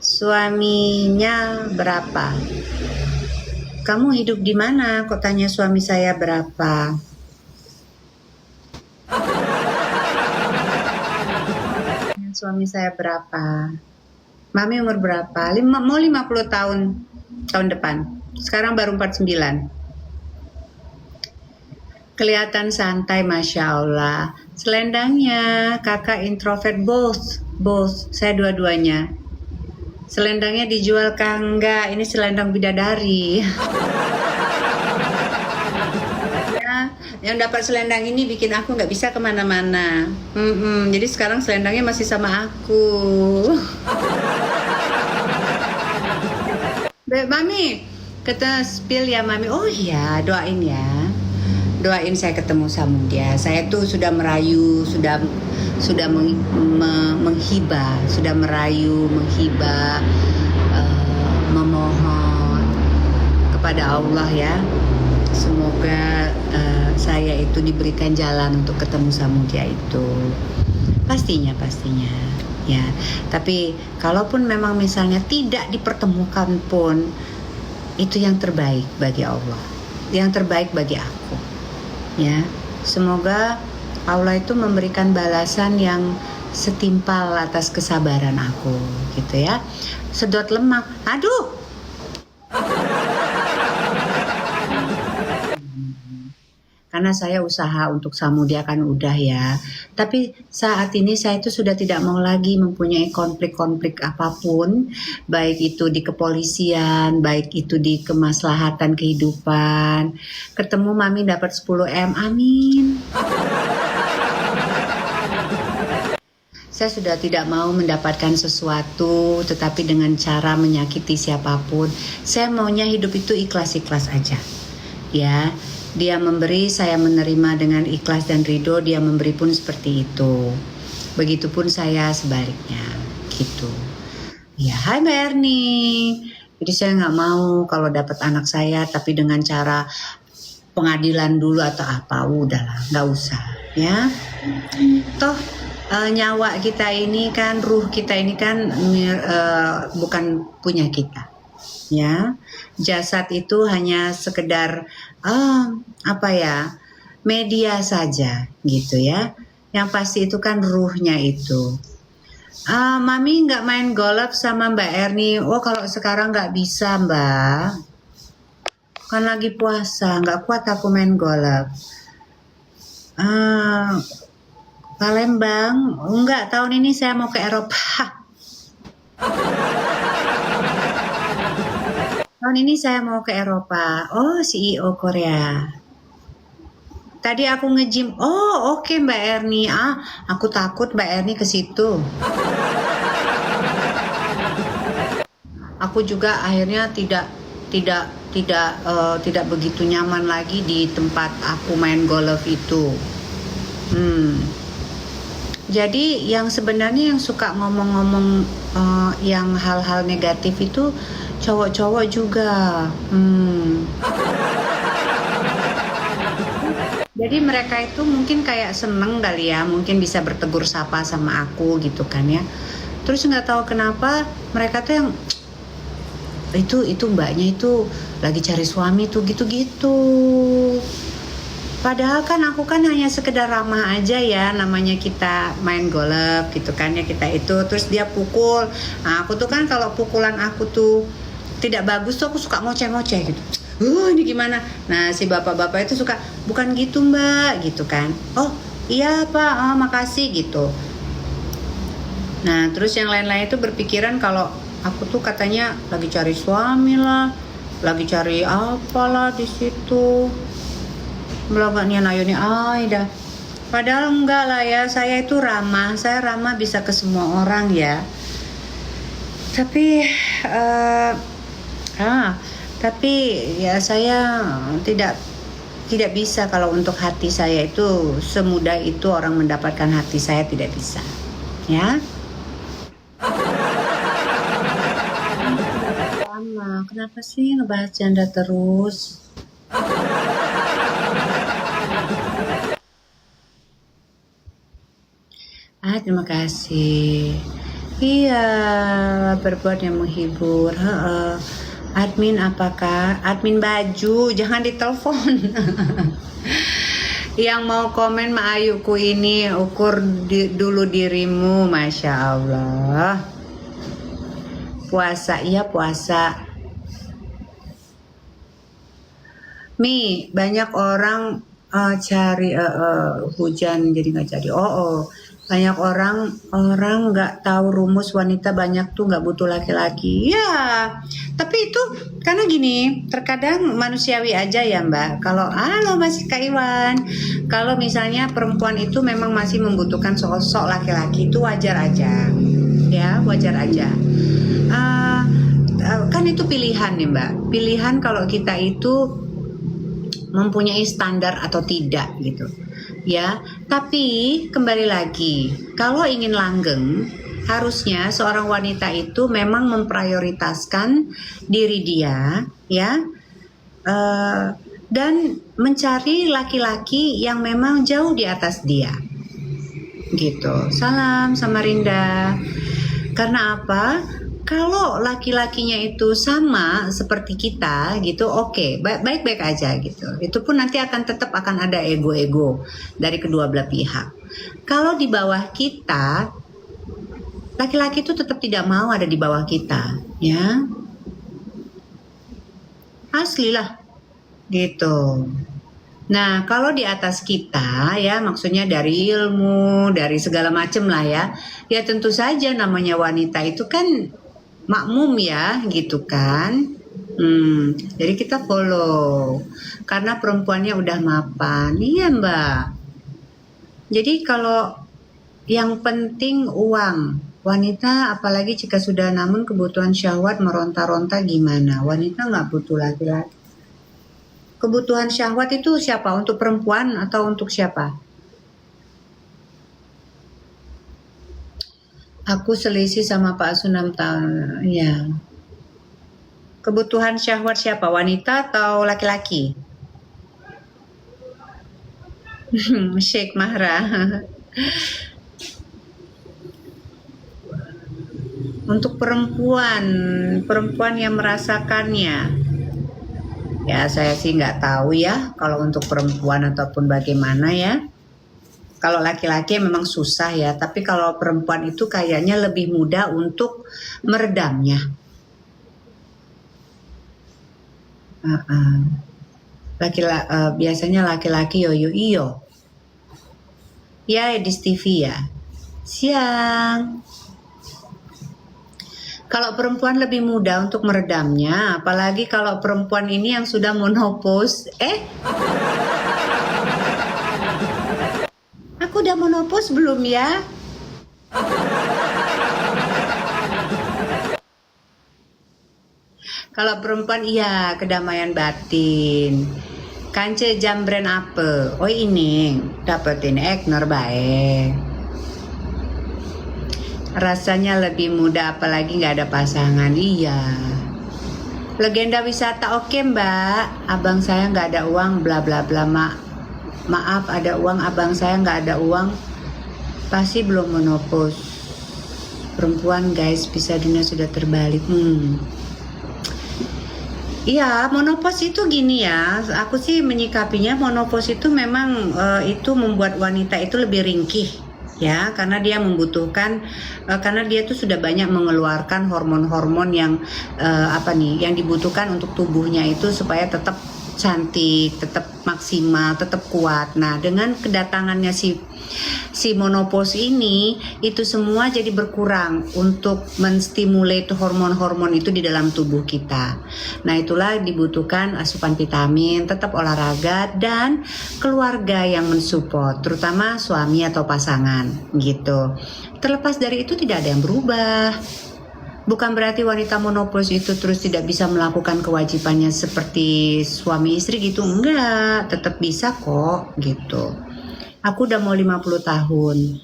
Suaminya berapa? Kamu hidup di mana kok tanya suami saya berapa? Suami saya berapa? Mami umur berapa? Mau 50 tahun depan. Sekarang baru 49. Kelihatan santai, Masya Allah. Selendangnya kakak introvert both. Both, saya dua-duanya. Selendangnya dijual kah? Enggak, ini selendang bidadari. Ya, yang dapat selendang ini bikin aku nggak bisa kemana-mana. Jadi sekarang selendangnya masih sama aku. Mami, kita spill ya Mami. Oh iya, doain ya. Doain saya ketemu sama dia. Saya tuh sudah merayu, sudah menghibah, sudah merayu, menghibah, memohon kepada Allah ya. Semoga saya itu diberikan jalan untuk ketemu sama dia itu. Pastinya ya. Tapi kalaupun memang misalnya tidak dipertemukan pun, itu yang terbaik bagi Allah, yang terbaik bagi aku. Ya, semoga Allah itu memberikan balasan yang setimpal atas kesabaran aku, gitu ya. Sedot lemak, aduh. Karena saya usaha untuk Samudya kan udah ya. Tapi saat ini saya itu sudah tidak mau lagi mempunyai konflik-konflik apapun, baik itu di kepolisian, baik itu di kemaslahatan kehidupan. Ketemu Mami dapat 10M, amin. Saya sudah tidak mau mendapatkan sesuatu tetapi dengan cara menyakiti siapapun. Saya maunya hidup itu ikhlas-ikhlas aja. Ya. Dia memberi, saya menerima dengan ikhlas dan ridho. Dia memberi pun seperti itu. Begitupun saya sebaliknya, gitu. Ya, hai Mbak Erni. Jadi saya nggak mau kalau dapat anak saya, tapi dengan cara pengadilan dulu atau apa, udahlah, nggak usah, ya. Toh nyawa kita ini kan, ruh kita ini kan bukan punya kita. Ya, jasad itu hanya sekedar media saja gitu ya. Yang pasti itu kan ruhnya itu. Mami nggak main golf sama Mbak Erni. Oh kalau sekarang nggak bisa Mbak, kan lagi puasa, nggak kuat aku main golf. Palembang, enggak, tahun ini saya mau ke Eropa. Tahun ini saya mau ke Eropa. Oh, CEO Korea. Tadi aku nge-gym. Oh, oke Mbak Erni. Aku takut Mbak Erni ke situ. Aku juga akhirnya tidak begitu nyaman lagi di tempat aku main golf itu. Jadi yang sebenarnya yang suka ngomong-ngomong yang hal-hal negatif itu cowok-cowok juga. Jadi mereka itu mungkin kayak seneng kali ya, mungkin bisa bertegur sapa sama aku gitu kan ya. Terus nggak tahu kenapa mereka tuh yang itu mbaknya itu lagi cari suami tuh gitu-gitu. Padahal kan aku kan hanya sekedar ramah aja ya, namanya kita main golf gitu kan ya, kita itu terus dia pukul. Nah, aku tuh kan kalau pukulan aku tuh tidak bagus tuh aku suka ngoceh-ngoceh gitu. Ini gimana? Nah, si bapak-bapak itu suka bukan gitu, Mbak, gitu kan. Oh, iya, Pak. Oh, makasih gitu. Nah, terus yang lain-lain itu berpikiran kalau aku tuh katanya lagi cari suami lah, lagi cari apalah di situ. Belakangnya Nayoni dah. Padahal enggak lah ya, saya itu ramah, saya ramah bisa ke semua orang ya. Tapi tapi ya saya tidak bisa kalau untuk hati saya itu semudah itu orang mendapatkan hati saya, tidak bisa. Ya. Lama, kenapa sih ngebahas janda terus? Terima kasih. Iya, berbuat yang menghibur. Admin apakah? Admin baju, jangan ditelepon. Yang mau komen Ma Ayuku ini ukur dulu dirimu, Masya Allah. Puasa, iya puasa. Banyak orang cari hujan jadi nggak jadi. Banyak orang nggak tahu rumus wanita banyak tuh nggak butuh laki-laki. Ya, tapi itu karena gini, terkadang manusiawi aja ya Mbak. Kalau halo masih Kak Iwan, kalau misalnya perempuan itu memang masih membutuhkan sosok laki-laki itu wajar aja, ya wajar aja. Kan itu pilihan nih Mbak. Pilihan kalau kita itu mempunyai standar atau tidak gitu. Ya, tapi kembali lagi, kalau ingin langgeng, harusnya seorang wanita itu memang memprioritaskan diri dia, ya, dan mencari laki-laki yang memang jauh di atas dia, gitu. Salam Samarinda. Karena apa? Kalau laki-lakinya itu sama seperti kita gitu, oke, baik-baik aja gitu. Itu pun nanti tetap akan ada ego-ego dari kedua belah pihak. Kalau di bawah kita, laki-laki itu tetap tidak mau ada di bawah kita, ya. Asli lah, gitu. Nah, kalau di atas kita ya maksudnya dari ilmu, dari segala macam lah ya. Ya tentu saja namanya wanita itu kan makmum ya gitu kan. Jadi kita follow karena perempuannya udah mapan. Iya Mbak. Jadi kalau yang penting uang, wanita apalagi jika sudah namun kebutuhan syahwat meronta-ronta gimana? Wanita nggak butuh laki-laki. Kebutuhan syahwat itu siapa? Untuk perempuan atau untuk siapa? Aku selisih sama Pak Asu 6 tahun. Ya. Kebutuhan syahwat siapa? Wanita atau laki-laki? Sheikh Mahra. Untuk perempuan yang merasakannya. Ya saya sih nggak tahu ya kalau untuk perempuan ataupun bagaimana ya. Kalau laki-laki memang susah ya, tapi kalau perempuan itu kayaknya lebih mudah untuk meredamnya. Biasanya laki-laki yoyo iyo. Ya Edis TV ya. Siang. Kalau perempuan lebih mudah untuk meredamnya, apalagi kalau perempuan ini yang sudah menopause. Aku udah menopause belum ya? Kalau perempuan iya kedamaian batin. Kance jambren apa? Oh ini dapetin ekner baik. Rasanya lebih mudah apalagi nggak ada pasangan. Iya. Legenda wisata oke Mbak. Abang saya nggak ada uang bla bla bla maaf ada uang abang saya nggak ada uang pasti belum menopause perempuan guys bisa dunia sudah terbalik. Iya menopause itu gini ya aku sih menyikapinya menopause itu memang itu membuat wanita itu lebih ringkih ya karena dia membutuhkan karena dia tuh sudah banyak mengeluarkan hormon-hormon yang yang dibutuhkan untuk tubuhnya itu supaya tetap cantik, tetap maksimal, tetap kuat. Nah, dengan kedatangannya si menopause ini, itu semua jadi berkurang untuk menstimulate hormon-hormon itu di dalam tubuh kita. Nah, itulah dibutuhkan asupan vitamin, tetap olahraga dan keluarga yang mensupport, terutama suami atau pasangan, gitu. Terlepas dari itu tidak ada yang berubah. Bukan berarti wanita menopause itu terus tidak bisa melakukan kewajibannya seperti suami istri gitu. Enggak, tetap bisa kok gitu. Aku udah mau 50 tahun.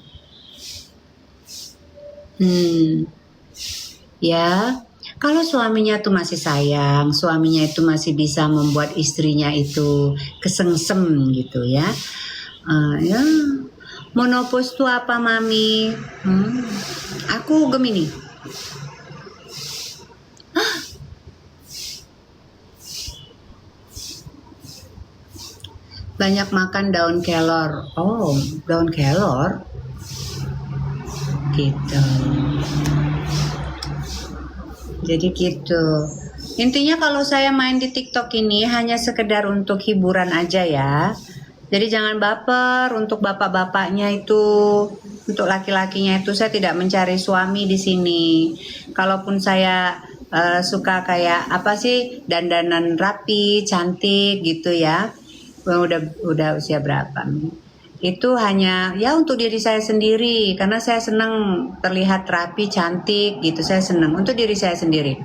Ya, kalau suaminya tuh masih sayang, suaminya itu masih bisa membuat istrinya itu kesengsem gitu ya. Ya, menopause itu apa mami? Aku Gemini. Banyak makan daun kelor. Oh, daun kelor. Gitu. Jadi gitu. Intinya kalau saya main di TikTok ini hanya sekedar untuk hiburan aja ya. Jadi jangan baper untuk bapak-bapaknya itu, untuk laki-lakinya itu saya tidak mencari suami di sini. Kalaupun saya suka kayak apa sih dandanan rapi, cantik gitu ya. Udah usia berapa? Itu hanya ya untuk diri saya sendiri karena saya senang terlihat rapi, cantik gitu. Saya senang untuk diri saya sendiri.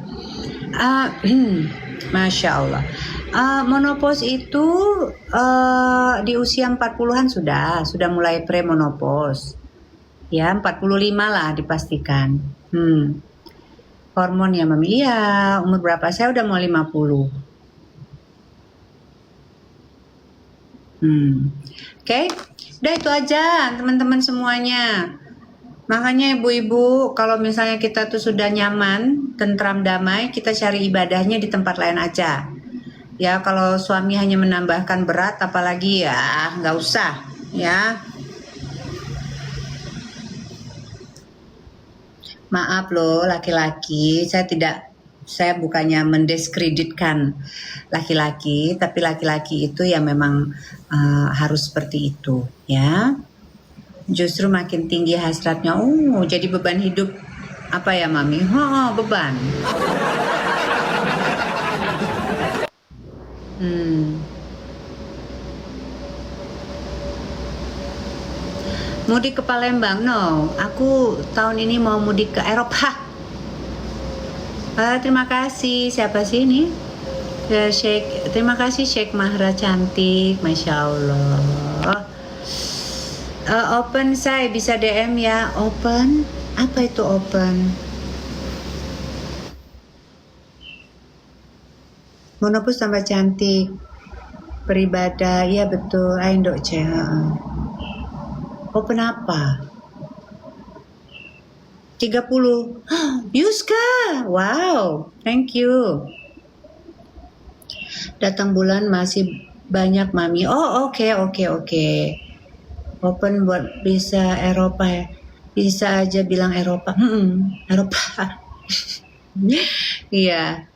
Masya Allah. Menopause itu di usia 40-an sudah mulai premenopause. Ya, 45 lah dipastikan. Hormon ya Mami. Iya, umur berapa? Saya udah mau 50. Oke. Udah itu aja teman-teman semuanya. Makanya ibu-ibu kalau misalnya kita tuh sudah nyaman, tentram, damai, kita cari ibadahnya di tempat lain aja. Ya kalau suami hanya menambahkan berat apalagi ya nggak usah ya. Maaf loh laki-laki, saya bukannya mendiskreditkan laki-laki, tapi laki-laki itu ya memang harus seperti itu ya. Justru makin tinggi hasratnya, jadi beban hidup apa ya Mami? Beban. Mudik ke Palembang? No, aku tahun ini mau mudik ke Eropa. Terima kasih. Siapa sih ini? Terima kasih Sheikh Mahra cantik, Masya Allah. Open saya bisa DM ya. Open? Apa itu open? Monopus tambah cantik. Beribadah, iya betul. Ayo Ceh. Open apa? 30. Yuska, wow, thank you. Datang bulan masih banyak Mami. Oh oke. Open buat bisa Eropa ya. Bisa aja bilang Eropa. Eropa. Iya.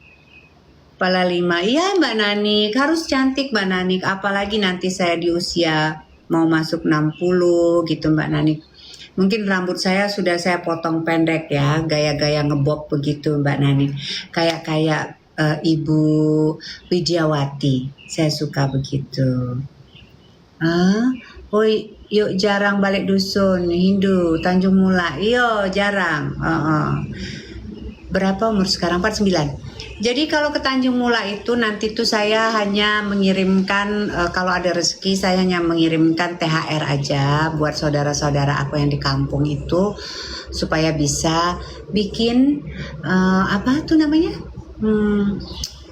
Kepala 5. Iya Mbak Nanik, harus cantik Mbak Nanik. Apalagi nanti saya di usia mau masuk 60 gitu Mbak Nanik. Mungkin rambut saya sudah saya potong pendek ya, gaya-gaya ngebob begitu Mbak Nanik. Kayak Ibu Widiawati. Saya suka begitu. Yuk jarang balik dusun Hindu Tanjung Mula. Iyo jarang. Berapa umur sekarang? 49. Jadi kalau ke Tanjung Mula itu nanti tuh saya hanya mengirimkan kalau ada rezeki saya hanya mengirimkan THR aja buat saudara-saudara aku yang di kampung itu supaya bisa bikin apa tuh namanya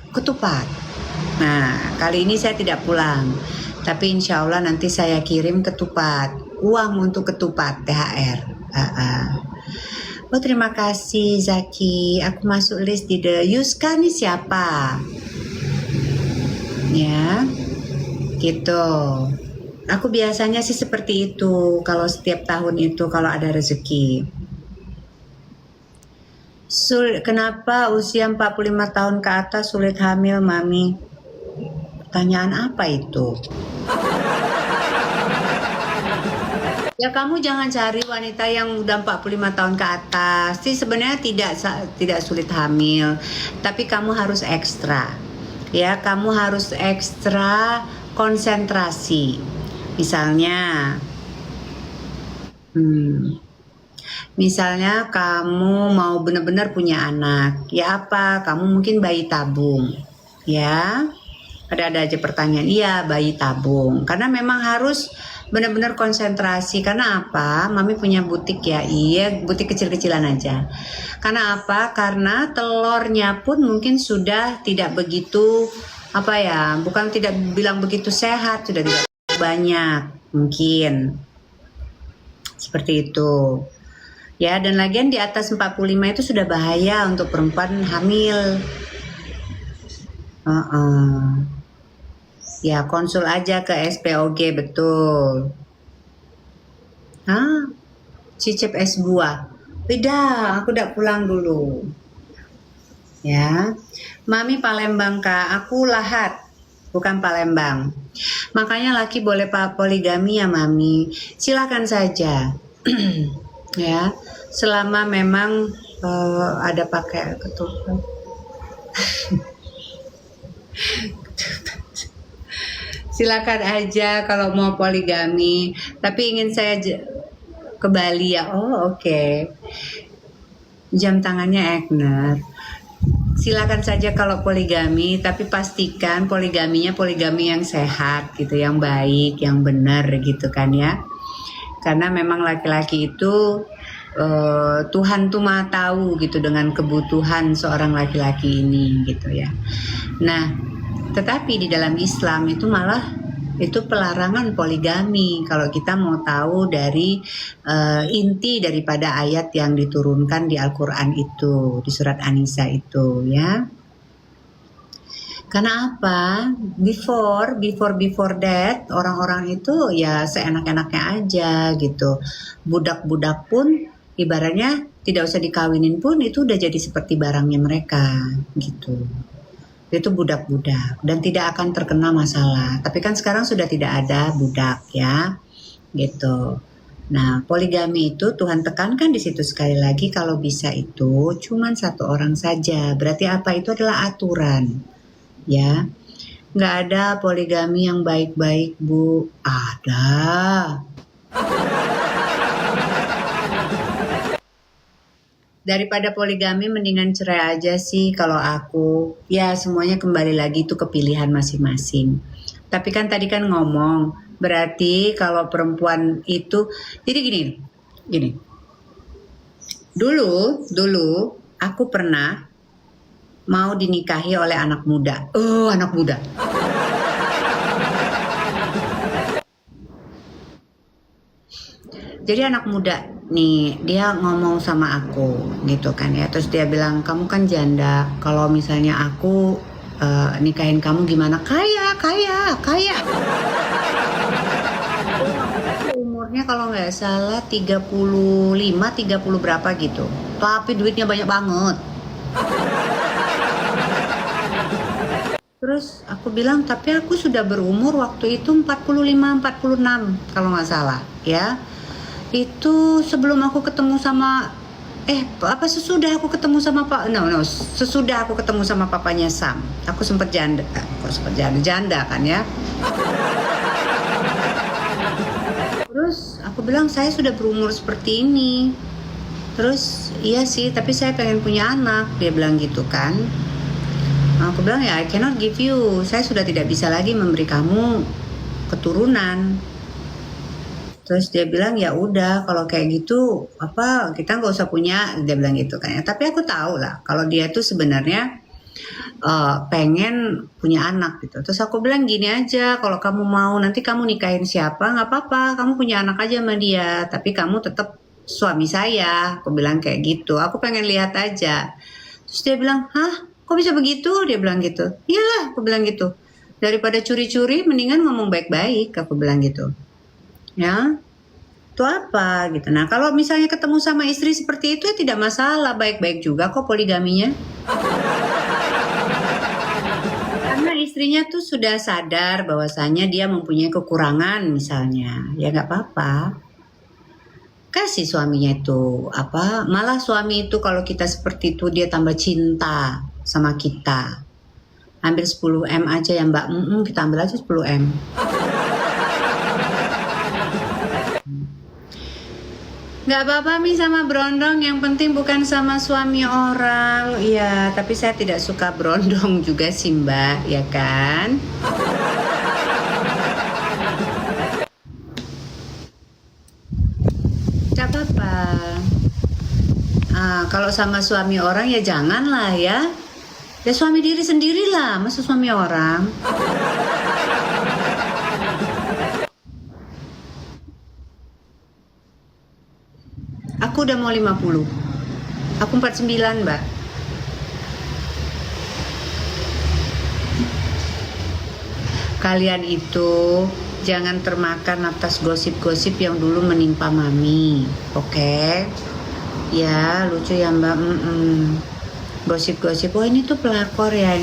ketupat. Nah kali ini saya tidak pulang, tapi insya Allah nanti saya kirim ketupat, uang untuk ketupat THR. Oh terima kasih Zaki, aku masuk list di The Yuska nih siapa? Ya, gitu. Aku biasanya sih seperti itu kalau setiap tahun itu kalau ada rezeki. Kenapa usia 45 tahun ke atas sulit hamil Mami? Pertanyaan apa itu? Ya kamu jangan cari wanita yang udah 45 tahun ke atas. Sih sebenarnya tidak sulit hamil, tapi kamu harus ekstra. Ya, kamu harus ekstra konsentrasi. Misalnya kamu mau benar-benar punya anak. Ya apa? Kamu mungkin bayi tabung. Ya. Ada aja pertanyaan. Iya, bayi tabung. Karena memang harus benar-benar konsentrasi. Karena apa? Mami punya butik ya. Iya, butik kecil-kecilan aja. Karena apa? Karena telurnya pun mungkin sudah tidak begitu bukan tidak bilang begitu sehat, sudah tidak banyak mungkin. Seperti itu. Ya, dan lagian di atas 45 itu sudah bahaya untuk perempuan hamil. Ya konsul aja ke SPOG betul. Cicip es buah. Beda, aku udah pulang dulu. Ya, Mami Palembang Kak, aku Lahat. bukan Palembang. Makanya laki boleh poligami ya Mami, silakan saja. Ya, selama memang ada pakai ketupat. Silakan aja kalau mau poligami, tapi ingin saya ke Bali ya. Oh oke. Jam tangannya Egner. Silakan saja kalau poligami, tapi pastikan poligaminya poligami yang sehat gitu, yang baik, yang benar gitu kan ya. Karena memang laki-laki itu Tuhan tuh maha tahu gitu dengan kebutuhan seorang laki-laki ini gitu ya. Nah, tetapi di dalam Islam itu malah itu pelarangan poligami kalau kita mau tahu dari inti daripada ayat yang diturunkan di Al-Quran itu, di surat An-Nisa itu ya. Karena apa? Before that orang-orang itu ya seenak-enaknya aja gitu. Budak-budak pun ibaratnya tidak usah dikawinin pun itu udah jadi seperti barangnya mereka gitu. Itu budak-budak dan tidak akan terkena masalah. Tapi kan sekarang sudah tidak ada budak ya, gitu. Nah, poligami itu Tuhan tekankan di situ sekali lagi kalau bisa itu cuman satu orang saja. Berarti apa? Itu adalah aturan, ya. Nggak ada poligami yang baik-baik, Bu. Ada. Daripada poligami mendingan cerai aja sih kalau aku. Ya semuanya kembali lagi itu ke pilihan masing-masing. Tapi kan tadi kan ngomong, berarti kalau perempuan itu, jadi gini. Dulu aku pernah mau dinikahi oleh anak muda. Anak muda. Jadi anak muda nih dia ngomong sama aku gitu kan ya, terus dia bilang kamu kan janda, kalau misalnya aku nikahin kamu gimana? Kaya. Umurnya kalau nggak salah 35, 30 berapa gitu, tapi duitnya banyak banget. Terus aku bilang tapi aku sudah berumur waktu itu 45, 46 kalau nggak salah ya. Itu sebelum aku ketemu sama sesudah aku ketemu sama sesudah aku ketemu sama papanya Sam. Aku sempat janda kan ya. Terus aku bilang saya sudah berumur seperti ini. Terus iya sih, tapi saya pengen punya anak, dia bilang gitu kan. Aku bilang ya I cannot give you, saya sudah tidak bisa lagi memberi kamu keturunan. Terus dia bilang ya udah kalau kayak gitu kita nggak usah punya, dia bilang gitu kan ya. Tapi aku tahu lah kalau dia tuh sebenarnya pengen punya anak gitu. Terus aku bilang gini aja, kalau kamu mau nanti kamu nikahin siapa nggak apa-apa, kamu punya anak aja sama dia, tapi kamu tetap suami saya. Aku bilang kayak gitu, aku pengen lihat aja. Terus dia bilang hah kok bisa begitu, dia bilang gitu. Iyalah aku bilang gitu, daripada curi-curi mendingan ngomong baik-baik, aku bilang gitu. Ya, itu apa gitu. Nah, kalau misalnya ketemu sama istri seperti itu ya tidak masalah, baik-baik juga kok poligaminya. Karena istrinya tuh sudah sadar bahwasanya dia mempunyai kekurangan misalnya, ya nggak apa-apa. Kasih suaminya itu malah suami itu kalau kita seperti itu dia tambah cinta sama kita. Ambil 10 M aja ya Mbak, kita ambil aja 10 M. Gak apa-apa Mi sama berondong, yang penting bukan sama suami orang. Iya, tapi saya tidak suka berondong juga sih Mbak, ya kan? Gak apa-apa. Kalau sama suami orang ya janganlah ya. Ya suami diri sendirilah, masa suami orang. Aku udah mau 50. Aku 49, Mbak. Kalian itu jangan termakan atas gosip-gosip yang dulu menimpa Mami. Oke? Ya, lucu ya, Mbak. Gosip-gosip, oh ini tuh pelakor ya.